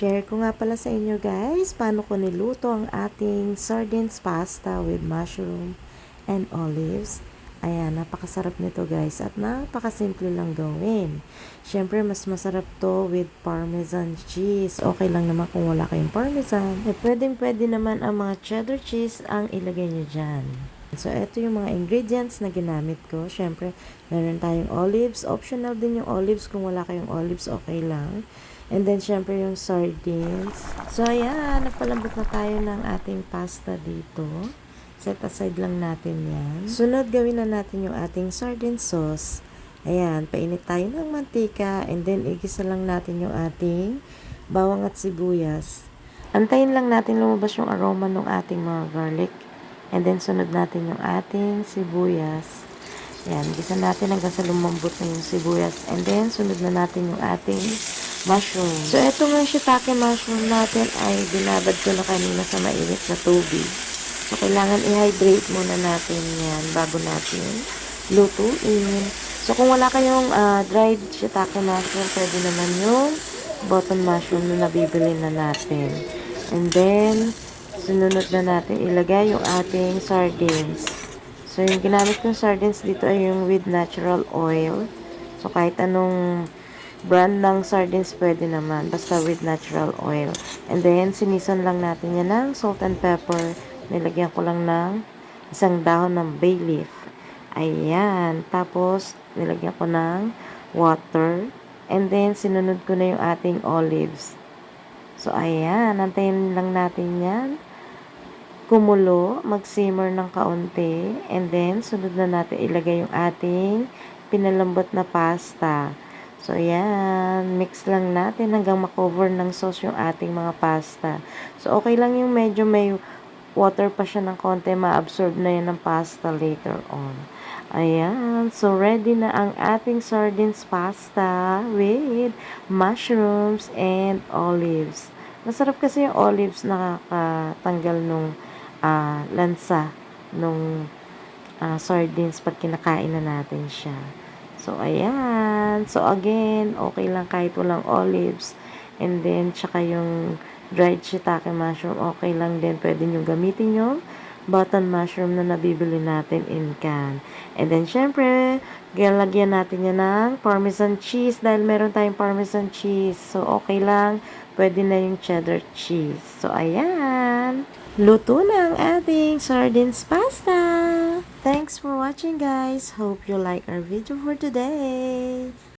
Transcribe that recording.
I-share ko nga pala sa inyo guys paano ko niluto ang ating sardines pasta with mushroom and olives. Ayan, napakasarap nito guys at napakasimple lang gawin. Siyempre mas masarap to with parmesan cheese. Okay lang naman kung wala kayong parmesan. Pwede naman ang mga cheddar cheese ang ilagay nyo dyan. So, ito yung mga ingredients na ginamit ko. Siyempre, meron tayong olives. Optional din yung olives. Kung wala kayong olives, okay lang. And then, syempre, yung sardines. So, ayan. Nagpalambot na tayo ng ating pasta dito. Set aside lang natin yan. Sunod, gawin na natin yung ating sardine sauce. Ayan. Painit tayo ng mantika. And then, igisa lang natin yung ating bawang at sibuyas. Antayin lang natin lumabas yung aroma ng ating mga garlic. And then, sunod natin yung ating sibuyas. Ayan, gisa natin hanggang sa lumambot na yung sibuyas. And then, sunod na natin yung ating mushroom. So, eto nga shiitake mushroom natin ay binabad ko na kanina sa mainit na tubig. So, kailangan i-hydrate muna natin yan bago natin lutuin. So, kung wala kayong dried shiitake mushroom, pwede naman yung button mushroom na nabibili na natin. And then, sunod na natin ilagay yung ating sardines. So, yung ginamit kong sardines dito ay yung with natural oil. So, kahit anong brand ng sardines pwede naman. Basta with natural oil. And then, sinison lang natin yan ng salt and pepper. Nilagyan ko lang ng isang dahon ng bay leaf. Ayan. Tapos, nilagyan ko ng water. And then, sinunod ko na yung ating olives. So, ayan. Antayin lang natin yan kumulo, mag-simmer ng kaunti, and then, sunod na natin ilagay yung ating pinalambot na pasta. So, ayan, mix lang natin hanggang makover ng sauce yung ating mga pasta. So, okay lang yung medyo may water pa siya ng konti, ma-absorb na yan ng pasta later on. Ayan, so ready na ang ating sardines pasta with mushrooms and olives. Masarap kasi yung olives, nakakatanggal nung lansa nung sardines pag kinakain na natin siya. So, ayan. So, again, okay lang kahit walang olives. And then, tsaka yung dried shiitake mushroom, okay lang din. Pwede nyo gamitin yung button mushroom na nabibili natin in can. And then, syempre, lagyan natin yan ng parmesan cheese dahil meron tayong parmesan cheese. So, okay lang. Pwede na yung cheddar cheese. So, ayan. Luto na ang ating sardines pasta. Thanks for watching guys. Hope you like our video for today.